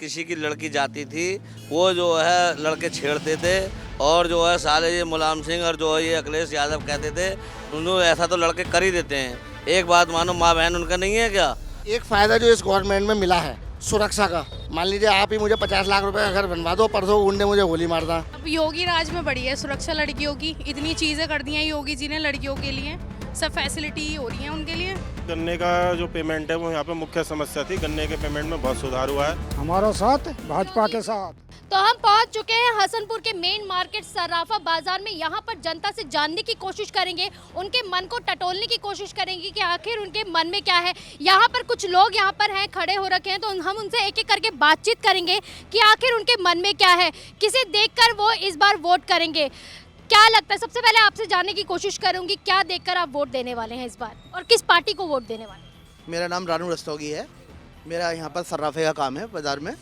किसी की लड़की जाती थी वो जो है लड़के छेड़ते थे, और जो है साले ये मुलायम सिंह और जो है ये अखिलेश यादव कहते थे उन्होंने ऐसा तो लड़के कर ही देते हैं। एक बात मानो, माँ बहन उनका नहीं है क्या? एक फ़ायदा जो इस गवर्नमेंट में मिला है सुरक्षा का, मान लीजिए आप ही मुझे 50 लाख रुपए का घर बनवा दो, परसों गुंडे मुझे गोली मार दा। अब योगी राज में बढ़ी है सुरक्षा लड़कियों की, इतनी चीजें कर दी हैं योगी जी ने लड़कियों के लिए, सब फैसिलिटी ही हो रही है उनके लिए। गन्ने का जो पेमेंट है वो यहाँ पे मुख्य समस्या थी। गन्ने के पेमेंट में बहुत सुधार हुआ है। हमारा साथ भाजपा के साथ। तो हम पहुंच चुके हैं हसनपुर के मेन मार्केट सर्राफा बाजार में। यहाँ पर जनता से जानने की कोशिश करेंगे, उनके मन को टटोलने की कोशिश करेंगे कि आखिर उनके मन में क्या है। यहाँ पर कुछ लोग यहाँ पर हैं, खड़े हो रखे हैं, तो हम उनसे एक एक करके बातचीत करेंगे कि आखिर उनके मन में क्या है, किसे देखकर वो इस बार वोट करेंगे। क्या लगता है, सबसे पहले आपसे जानने की कोशिश करूंगी, क्या देखकर आप वोट देने वाले हैं इस बार और किस पार्टी को वोट देने वाले हैं? मेरा नाम रानू रस्तोगी है, मेरा यहाँ पर सर्राफे का काम है बाजार में,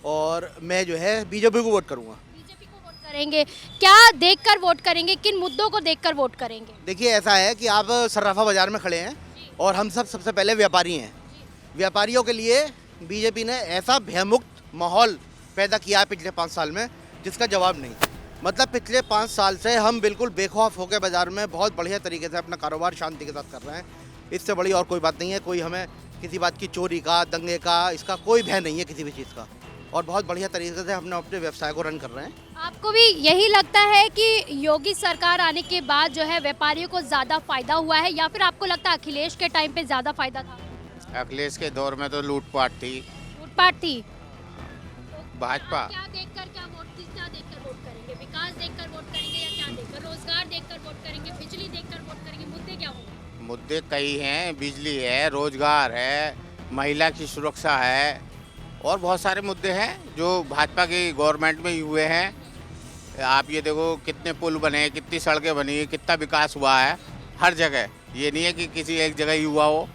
और मैं जो है बीजेपी को वोट करूँगा। बीजेपी को वोट करेंगे, क्या देखकर वोट करेंगे, किन मुद्दों को देखकर वोट करेंगे? देखिए ऐसा है कि आप सर्राफा बाजार में खड़े हैं और हम सब सबसे पहले व्यापारी हैं। व्यापारियों के लिए बीजेपी ने ऐसा भयमुक्त माहौल पैदा किया है पिछले 5 साल में जिसका जवाब नहीं। मतलब पिछले 5 साल से हम बिल्कुल बेखौफ होकर बाजार में बहुत बढ़िया तरीके से अपना कारोबार शांति के साथ कर रहे हैं। इससे बड़ी और कोई बात नहीं है। कोई हमें किसी बात की चोरी का, दंगे का, इसका कोई भय नहीं है किसी भी चीज़ का, और बहुत बढ़िया तरीके से हम अपने व्यवसाय को रन कर रहे हैं। आपको भी यही लगता है कि योगी सरकार आने के बाद जो है व्यापारियों को ज़्यादा फायदा हुआ है, या फिर आपको लगता है अखिलेश के टाइम पे ज़्यादा फायदा था? अखिलेश के दौर में तो लूटपाट थी, लूटपाट थी। भाजपा। क्या देखकर वोट करेंगे? विकास देखकर वोट करेंगे या क्या देखकर? रोजगार देखकर वोट करेंगे, बिजली देखकर वोट करेंगे? मुद्दे क्या होंगे? मुद्दे कई हैं, बिजली है, रोजगार है, महिला की सुरक्षा है, और बहुत सारे मुद्दे हैं जो भाजपा की गवर्नमेंट में ही हुए हैं। आप ये देखो कितने पुल बने, कितनी सड़कें बनी, कितना विकास हुआ है हर जगह। ये नहीं है कि किसी एक जगह ही हुआ हो।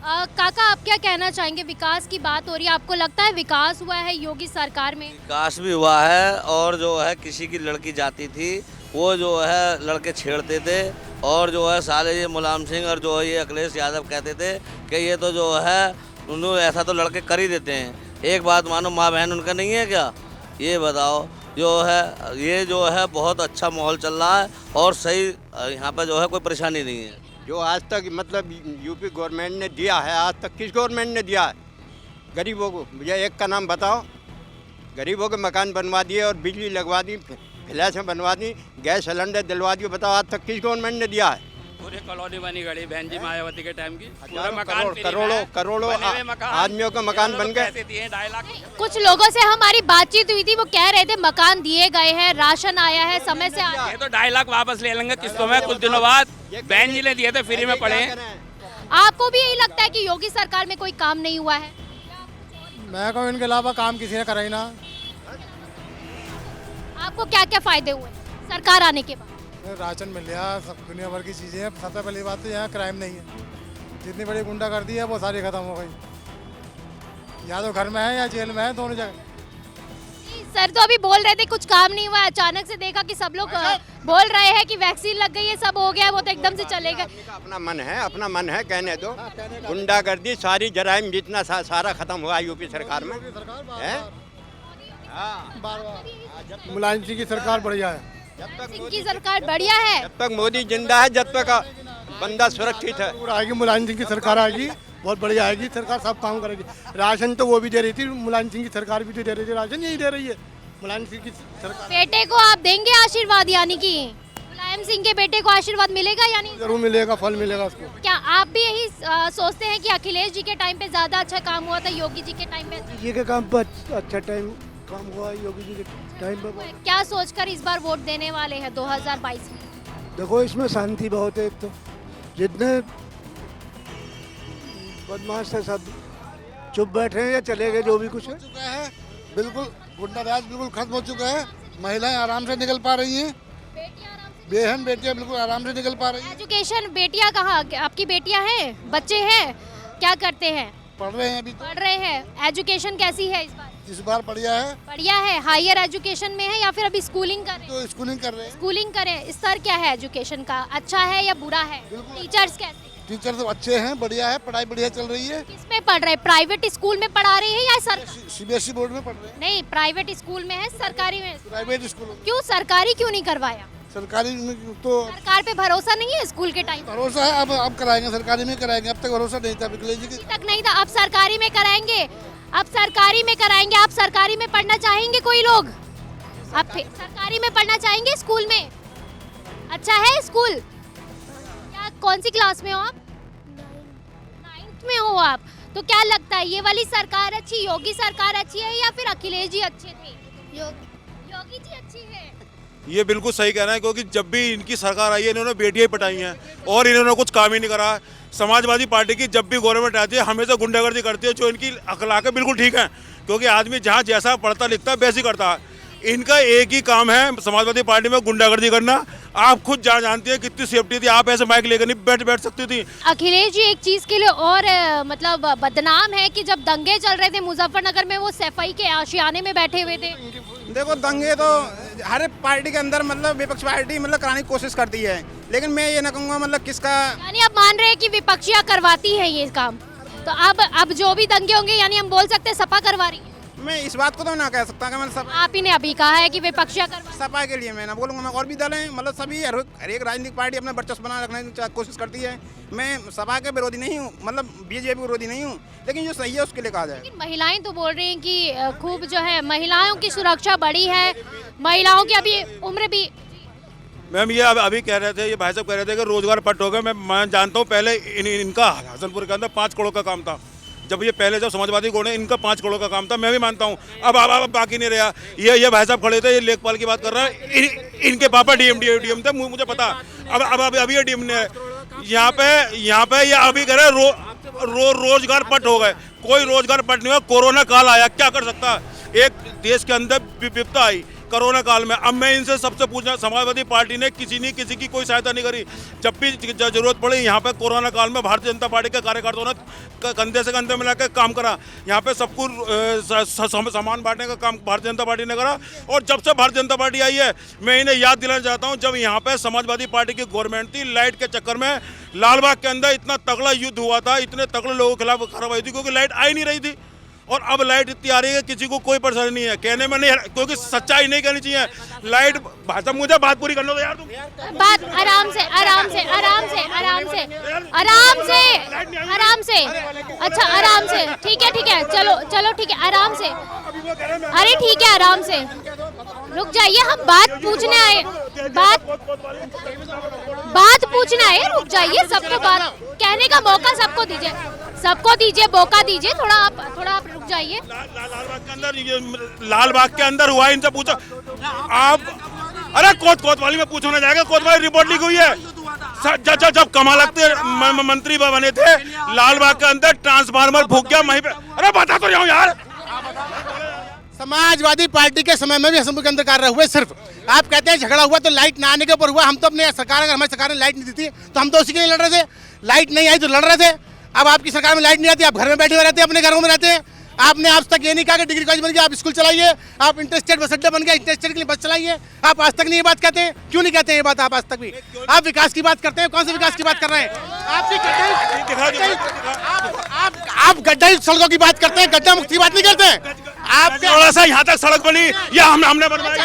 काका, आप क्या कहना चाहेंगे? विकास की बात हो रही है, आपको लगता है विकास हुआ है योगी सरकार में? विकास भी हुआ है, और जो है किसी की लड़की जाती थी वो जो है लड़के छेड़ते थे, और जो है साले ये मुलायम सिंह और जो है ये अखिलेश यादव कहते थे कि ये तो जो है उन्होंने ऐसा तो लड़के कर ही देते हैं। एक बात मानो, माँ बहन उनका नहीं है क्या? ये बताओ। जो है ये जो है बहुत अच्छा माहौल चल रहा है और सही, यहाँ पर जो है कोई परेशानी नहीं है। जो आज तक मतलब यूपी गवर्नमेंट ने दिया है, आज तक किस गवर्नमेंट ने दिया है गरीबों को? मुझे एक का नाम बताओ। गरीबों के मकान बनवा दिए और बिजली लगवा दी, फ्लैशें बनवा दी, गैस सिलेंडर दिलवा दिए। बताओ आज तक किस गवर्नमेंट ने दिया है? पूरी कॉलोनी बनी गई बहन जी मायावती के टाइम की। करोड़ों आदमियों का मकान बन गए। 2.5 लाख। कुछ लोगों से हमारी बातचीत हुई थी, वो कह रहे थे मकान दिए गए हैं, राशन आया है, समय से ये तो 2.5 लाख वापस ले लेंगे किस्तों में कुछ दिनों बाद। बहन जी ने दिए थे, फ्री में पड़े। आपको भी यही लगता है कि योगी सरकार में कोई काम नहीं हुआ है? मैं कहूँ इनके अलावा काम किसी ने करा ही ना। आपको क्या क्या फायदे हुए सरकार आने के बाद? राशन मिल गया, सब दुनिया भर की चीज़ें हैं। सबसे पहली बात तो यहाँ क्राइम नहीं है। जितनी बड़ी गुंडागर्दी है वो सारी खत्म हो गई। या तो घर में है या जेल में है, दोनों जगह। सर तो अभी बोल रहे थे कुछ काम नहीं हुआ, अचानक से देखा कि सब लोग बोल रहे हैं कि वैक्सीन लग गई है, सब हो गया, वो तो एकदम से चले गए। अपना मन है कहने दो। गुंडागर्दी सारी जराइम जितना सारा खत्म हुआ यूपी सरकार में है। मुलायम सिंह की सरकार बढ़िया है। सिंह की सरकार बढ़िया है। जब तक मोदी जिंदा है, जब तक बंदा सुरक्षित है। आएगी मुलायम सिंह की सरकार आएगी, बहुत बढ़िया आएगी सरकार, सब काम करेगी। राशन तो वो भी दे रही थी, मुलायम सिंह की सरकार भी तो दे रही थी, राशन यही दे रही है मुलायम सिंह की सरकार। बेटे को आप देंगे आशीर्वाद, यानी कि मुलायम सिंह के बेटे को आशीर्वाद मिलेगा? यानी जरूर मिलेगा, फल मिलेगा उसको। क्या आप भी यही सोचते हैं कि अखिलेश जी के टाइम पे ज्यादा अच्छा काम हुआ था, योगी जी के टाइम पे? जी के काम पर अच्छा काम हुआ, योगी जी के टाइम पर। क्या सोचकर इस बार वोट देने वाले हैं 2022 में? देखो इसमें शांति बहुत है। एक तो जितने बदमाश थे सब चुप बैठे हैं या चले गए, जो भी कुछ है बिल्कुल गुंडाराज बिल्कुल खत्म हो चुका है। महिलाएं आराम से निकल पा रही हैं, बेहन बेटियां बिल्कुल आराम से निकल पा रही हैं। एजुकेशन, बेटियां कहाँ? आपकी बेटियां हैं, बच्चे हैं, क्या करते हैं? पढ़ रहे हैं, अभी पढ़ रहे हैं। एजुकेशन कैसी है इस बार? इस बार बढ़िया है। बढ़िया है। हायर एजुकेशन में है या फिर अभी स्कूलिंग कर रहे हैं? तो स्कूलिंग कर रहे हैं। स्कूलिंग करें। स्तर क्या है एजुकेशन का, अच्छा है या बुरा है? टीचर्स कैसे? टीचर सब अच्छे हैं, बढ़िया है, पढ़ाई बढ़िया चल रही है। किसमें पढ़ रहे हैं? प्राइवेट स्कूल में पढ़ा रहे हैं या सीबीएसई बोर्ड में पढ़ रहे हैं। नहीं, प्राइवेट स्कूल में है, सरकारी में? Private school. क्यों सरकारी क्यों नहीं करवाया? सरकारी में तो सरकार पे भरोसा नहीं है स्कूल के टाइम? भरोसा है, अब कराएंगे, सरकारी में कराएंगे। अब तक भरोसा नहीं था, अखिलेश जी अभी तक नहीं था, अब सरकारी में कराएंगे। अब सरकारी में कराएंगे। आप सरकारी में पढ़ना चाहेंगे? कोई लोग आप सरकारी में पढ़ना चाहेंगे? स्कूल में अच्छा है स्कूल? क्या कौन सी क्लास में हो आप? 9th में हो आप? तो क्या लगता है ये वाली सरकार अच्छी, योगी सरकार अच्छी है या फिर अखिलेश जी अच्छे थे? योगी जी अच्छी है। ये बिल्कुल सही कहना है, क्योंकि जब भी इनकी सरकार आई है इन्होंने बेटियां ही पटाई हैं और इन्होंने कुछ काम ही नहीं करा। समाजवादी पार्टी की जब भी गवर्नमेंट आती है हमेशा गुंडागर्दी करती है, जो इनकी अखलाकें बिल्कुल ठीक हैं, क्योंकि आदमी जहाँ जैसा पढ़ता लिखता है वैसे ही करता है। इनका एक ही काम है समाजवादी पार्टी में गुंडागर्दी करना। आप खुद जानती हैं कितनी सेफ्टी थी, आप ऐसे माइक लेकर नहीं बैठ सकती थी। अखिलेश जी एक चीज के लिए और मतलब बदनाम है कि जब दंगे चल रहे थे मुजफ्फरनगर में वो सफाई के आशियाने में बैठे हुए थे। देखो दंगे तो हर पार्टी के अंदर मतलब विपक्ष पार्टी मतलब कराने की कोशिश करती है, लेकिन मैं ये ना कहूँगा मतलब किसका, यानी आप मान रहे हैं कि विपक्षियाँ करवाती है ये काम, तो अब जो भी दंगे होंगे यानी हम बोल सकते हैं सपा करवा रही है। मैं इस बात को तो ना कह सकता कि मैं सब आप ही ने अभी कहा है कि विपक्षियाँ करवा, सपा के लिए मैं ना बोलूँगा। मैं और भी दल हैं, मतलब सभी हर एक राजनीतिक पार्टी अपना वर्चस्व बना रखने की कोशिश करती है। मैं सपा के विरोधी नहीं हूँ, मतलब बीजेपी विरोधी नहीं हूँ, लेकिन जो सही है उसके लिए कहा जाए। लेकिन महिलाएं तो बोल रही हैं कि खूब जो है महिलाओं की सुरक्षा बढ़ी है, महिलाओं की अभी उम्र भी। मैम ये अभी कह रहे थे, ये भाई साहब कह रहे थे कि रोजगार पट हो गए। मैं जानता हूँ पहले इनका हसनपुर के अंदर 5 करोड़ का काम था, जब ये पहले जब समाजवादी गोड़े इनका 5 करोड़ का काम था, मैं भी मानता हूँ। अब बाकी नहीं रहा। ये भाई साहब खड़े थे, ये लेखपाल की बात कर रहा है, इनके पापा डीएम थे, मुझे पता। अब अभी ये डीएम ने यहाँ पे ये अभी कह रहे रोजगार पट हो गए। कोई रोजगार पट नहीं हुआ। कोरोना काल आया, क्या कर सकता है एक देश के अंदर विपदा आई कोरोना काल में। अब मैं इनसे सबसे पूछना, समाजवादी पार्टी ने किसी की कोई सहायता नहीं करी। जब भी जरूरत पड़ी यहाँ पे कोरोना काल में भारतीय जनता पार्टी के कार्यकर्ताओं ने कंधे से कंधे मिलाकर काम करा। यहाँ पे सबको सामान बांटने का काम भारतीय जनता पार्टी ने करा। और जब से भारतीय जनता पार्टी आई है, मैं इन्हें याद दिलाना चाहता हूँ, जब यहाँ पे समाजवादी पार्टी की गवर्नमेंट थी, लाइट के चक्कर में लालबाग के अंदर इतना तगड़ा युद्ध हुआ था, इतने तगड़े लोगों के खिलाफ कार्रवाई थी, क्योंकि लाइट आई नहीं रही थी। और अब लाइट इतनी आ रही है किसी को कोई परेशानी नहीं है, कहने में नहीं, क्योंकि सच्चाई नहीं कहनी चाहिए। लाइट भाषा, मुझे बात पूरी करने दो यार तुम। बात आराम से अच्छा आराम से, ठीक है चलो ठीक है, आराम से। अरे ठीक है, आराम से रुक जाइए, हम बात पूछने आए, बात पूछने आए, रुक जाइए। सबको बात कहने का मौका सबको दीजिए, मौका दीजिए। थोड़ा आप रुक जाइए। लालबाग के अंदर हुआ, इनसे पूछो आप। अरे कोतवाली में पूछना जाएगा, कोतवाली रिपोर्ट लिखी हुई है। जब कमाल मंत्री बने थे, लालबाग के अंदर ट्रांसफार्मर फूक गया वहीं पे। अरे बता तो रहा हूँ यार। समाजवादी पार्टी के समय में भी हसनपुर के अंदर कार्य हुए। सिर्फ आप कहते हैं झगड़ा हुआ तो लाइट ना आने के ऊपर हुआ। हम तो अपने सरकार, अगर हमारी सरकार ने लाइट नहीं दी थी तो हम तो उसी के लिए लड़ रहे थे। लाइट नहीं आई तो लड़ रहे थे। अब आपकी सरकार में लाइट नहीं आती, आप घर में बैठे हुए रहते हैं, अपने घरों में रहते हैं। आपने आज तक ये नहीं कहा कि डिग्री कॉलेज बन गया आप स्कूल चलाइए, आप इंटरस्टेट बस अड्डा बन गया इंटरस्टेट के लिए बस चलाइए। आप आज तक नहीं ये बात कहते हैं, क्यों नहीं कहते हैं ये बात आप आज तक भी? आप विकास की बात करते हैं, कौन से विकास की बात कर रहे हैं? आप गड्ढा सड़कों की बात करते हैं, गड्ढा मुक्त की बात नहीं करते हैं। आप थोड़ा सा यहाँ तक सड़क बनी या हमने बनवाई।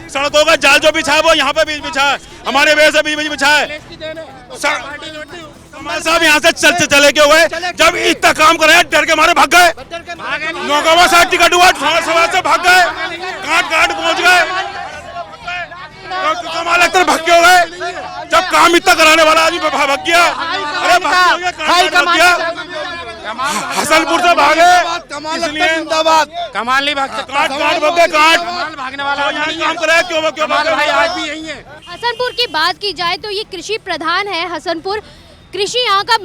सड़कों का जाल जो बिछा है वो यहाँ पे बीच बिछा है, हमारे वजह से बीच बिछा है। साहब यहाँ से चले के हुए, जब इतना काम कर रहे हैं डर के मारे भाग गए। नौगावा साइड टिकट हुआ, सवाल से भाग गए, काट पहुंच गए। कमाल अख्तर भाग हो गए, जब काम इतना कराने वाला आदमी भाग गया। अरे भाग गया, हसनपुर से भागे, इसलिए कमाल नहीं भाग सकता। काट भागने वाला काम करे, क्यों भाई आज भी यही है। हसनपुर की बात की जाए तो ये कृषि प्रधान है हसनपुर। कृषि यहाँ का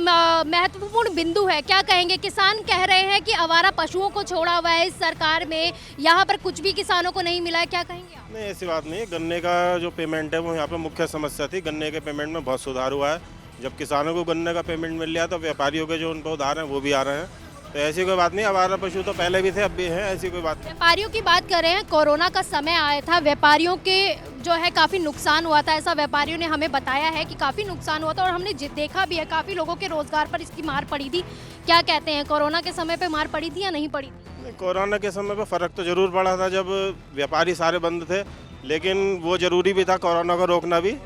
महत्वपूर्ण बिंदु है। क्या कहेंगे? किसान कह रहे हैं कि आवारा पशुओं को छोड़ा हुआ है इस सरकार में, यहाँ पर कुछ भी किसानों को नहीं मिला है। क्या कहेंगे आप? नहीं, ऐसी बात नहीं है। गन्ने का जो पेमेंट है वो यहाँ पे मुख्य समस्या थी। गन्ने के पेमेंट में बहुत सुधार हुआ है। जब किसानों को गन्ने का पेमेंट मिल गया तो व्यापारियों के जो उनको उधार हैं वो भी आ रहे हैं। तो ऐसी कोई बात नहीं, आवारा पशु तो पहले भी थे, अब भी हैं, ऐसी कोई बात नहीं। व्यापारियों की बात कर रहे हैं, कोरोना का समय आया था, व्यापारियों के जो है काफ़ी नुकसान हुआ था, ऐसा व्यापारियों ने हमें बताया है कि काफ़ी नुकसान हुआ था और हमने देखा भी है काफ़ी लोगों के रोजगार पर इसकी मार पड़ी थी। क्या कहते हैं, कोरोना के समय पे मार पड़ी थी या नहीं पड़ी थी? कोरोना के समय पर फ़र्क तो ज़रूर पड़ा था, जब व्यापारी सारे बंद थे, लेकिन वो ज़रूरी भी था कोरोना को रोकना भी,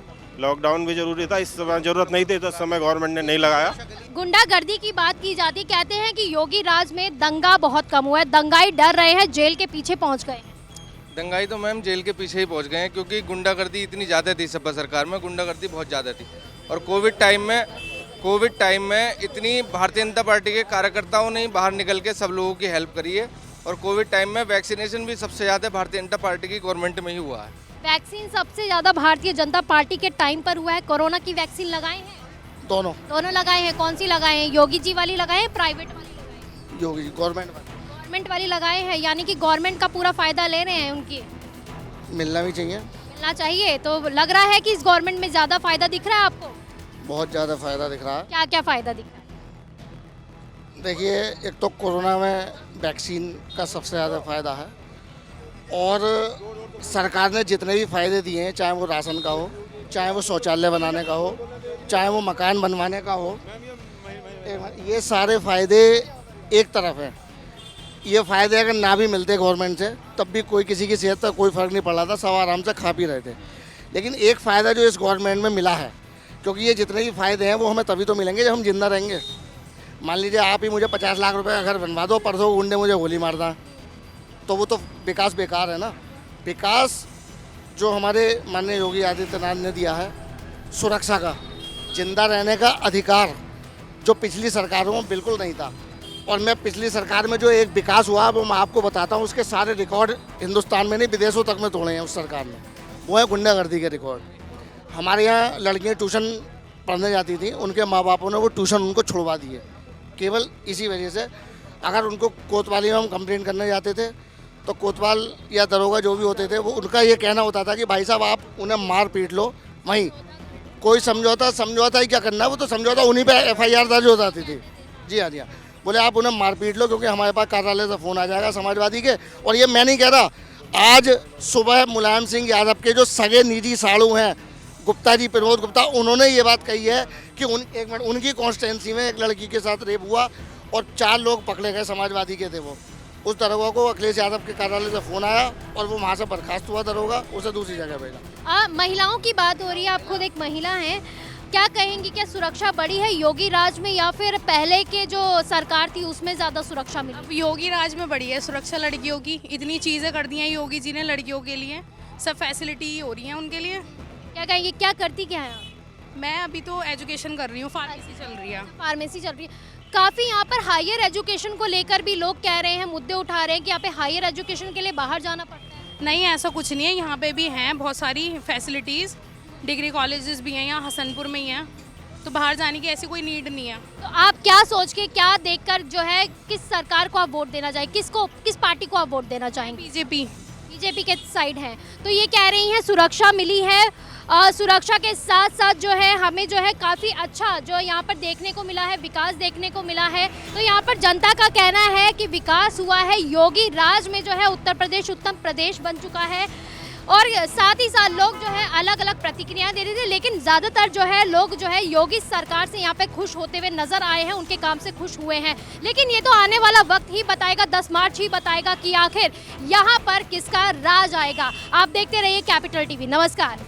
लॉकडाउन भी ज़रूरी था। इस समय ज़रूरत नहीं थी तो उस समय गवर्नमेंट ने नहीं लगाया। गुंडागर्दी की बात की जाती है, कहते हैं कि योगी राज में दंगा बहुत कम हुआ है, दंगाई डर रहे हैं, जेल के पीछे पहुंच गए। दंगाई तो मैम जेल के पीछे ही पहुंच गए हैं, क्योंकि गुंडागर्दी इतनी ज़्यादा थी, सपा सरकार में गुंडागर्दी बहुत ज़्यादा थी। और कोविड टाइम में इतनी भारतीय जनता पार्टी के कार्यकर्ताओं ने बाहर निकल के सब लोगों की हेल्प करी है। और कोविड टाइम में वैक्सीनेशन भी सबसे ज़्यादा भारतीय जनता पार्टी की गवर्नमेंट में ही हुआ है। वैक्सीन सबसे ज़्यादा भारतीय जनता पार्टी के टाइम पर हुआ है। कोरोना की वैक्सीन लगाए हैं? दोनों लगाए हैं। कौन सी लगाए हैं? योगी जी वाली लगाए हैं, प्राइवेट वाली लगाए हैं? योगी गवर्नमेंट वाली लगाए हैं, यानी कि गवर्नमेंट का पूरा फायदा ले रहे हैं उनकी। मिलना भी चाहिए। मिलना चाहिए। तो लग रहा है कि इस गवर्नमेंट में ज़्यादा फायदा दिख रहा है आपको? बहुत ज़्यादा फ़ायदा दिख रहा है। क्या क्या फ़ायदा दिख रहा है? देखिए, एक तो कोरोना में वैक्सीन का सबसे ज़्यादा फ़ायदा है, और सरकार ने जितने भी फ़ायदे दिए हैं, चाहे वो राशन का हो, चाहे वो शौचालय बनाने का हो, चाहे वो मकान बनवाने का हो, ये सारे फ़ायदे एक तरफ हैं। ये फ़ायदे अगर ना भी मिलते गवर्नमेंट से, तब भी कोई किसी की सेहत पर कोई फ़र्क नहीं पड़ रहा था, सब आराम से खा पी रहे थे। लेकिन एक फ़ायदा जो इस गवर्नमेंट में मिला है, क्योंकि ये जितने भी फ़ायदे हैं वो हमें तभी तो मिलेंगे जब हम जिंदा रहेंगे। मान लीजिए आप ही मुझे 50 लाख रुपए का घर बनवा दो, परसों गुंडे मुझे गोली मार दें, तो वो तो विकास बेकार है ना। विकास जो हमारे माननीय योगी आदित्यनाथ ने दिया है, सुरक्षा का, जिंदा रहने का अधिकार, जो पिछली सरकारों में बिल्कुल नहीं था। और मैं पिछली सरकार में जो एक विकास हुआ वो मैं आपको बताता हूँ, उसके सारे रिकॉर्ड हिंदुस्तान में नहीं विदेशों तक में तोड़े हैं उस सरकार ने। वो है गुंडागर्दी के रिकॉर्ड। हमारे यहाँ लड़कियाँ ट्यूशन पढ़ने जाती थी, उनके माँ बापों ने वो ट्यूशन उनको छुड़वा दिए, केवल इसी वजह से। अगर उनको कोतवाली में हम कंप्लेंट करने जाते थे तो कोतवाल या दरोगा जो भी होते थे, वो उनका ये कहना होता था कि भाई साहब आप उन्हें मार पीट लो, वहीं कोई समझौता ही क्या करना है, वो तो समझौता उन्हीं पे FIR दर्ज हो जाती थी। जी हाँ, बोले आप उन्हें मार पीट लो, क्योंकि हमारे पास कार्यालय से फ़ोन आ जाएगा समाजवादी के। और ये मैं नहीं कह रहा, आज सुबह मुलायम सिंह यादव के जो सगे निजी साड़ू हैं, गुप्ता जी, प्रमोद गुप्ता, उन्होंने ये बात कही है कि उनकी कॉन्स्टिट्यूंसी में एक लड़की के साथ रेप हुआ और 4 लोग पकड़े गए, समाजवादी के थे वो। उस दरोगा को अखिलेश यादव के कार्यालय से फ़ोन आया और वो वहाँ से बर्खास्त हुआ दरोगा, उसे दूसरी जगह भेजा। महिलाओं की बात हो रही है, आप खुद एक महिला हैं, क्या कहेंगी, क्या सुरक्षा बढ़ी है योगी राज में या फिर पहले के जो सरकार थी उसमें ज़्यादा सुरक्षा मिली? अब योगी राज में बढ़ी है सुरक्षा लड़कियों की, इतनी चीज़ें कर दी हैं योगी जी ने लड़कियों के लिए, सब फैसिलिटी हो रही हैं उनके लिए। क्या कहेंगे, क्या करती क्या है? मैं अभी तो एजुकेशन कर रही हूँ, फार्मेसी चल रही है। फार्मेसी चल रही है। काफ़ी यहाँ पर हायर एजुकेशन को लेकर भी लोग कह रहे हैं, मुद्दे उठा रहे हैं कि यहाँ पे हायर एजुकेशन के लिए बाहर जाना पड़ता है। नहीं, ऐसा कुछ नहीं है, यहाँ पे भी हैं बहुत सारी फैसिलिटीज़, डिग्री कॉलेजेस भी हैं, यहाँ हसनपुर में ही हैं, तो बाहर जाने की ऐसी कोई नीड नहीं है। तो आप क्या सोच के, क्या देखकर जो है किस सरकार को आप वोट देना चाहेंगे, किस पार्टी को आप वोट देना चाहेंगे? बीजेपी के साइड हैं। तो ये कह रही हैं सुरक्षा मिली है, सुरक्षा के साथ साथ जो है हमें जो है काफ़ी अच्छा जो यहाँ पर देखने को मिला है, विकास देखने को मिला है। तो यहाँ पर जनता का कहना है कि विकास हुआ है, योगी राज में जो है उत्तर प्रदेश उत्तम प्रदेश बन चुका है। और साथ ही साथ लोग जो है अलग अलग प्रतिक्रियाएं दे रहे थे, लेकिन ज़्यादातर जो है लोग जो है योगी सरकार से यहाँ पे खुश होते हुए नजर आए हैं, उनके काम से खुश हुए हैं। लेकिन ये तो आने वाला वक्त ही बताएगा, 10 मार्च ही बताएगा कि आखिर यहाँ पर किसका राज आएगा। आप देखते रहिए कैपिटल TV। नमस्कार।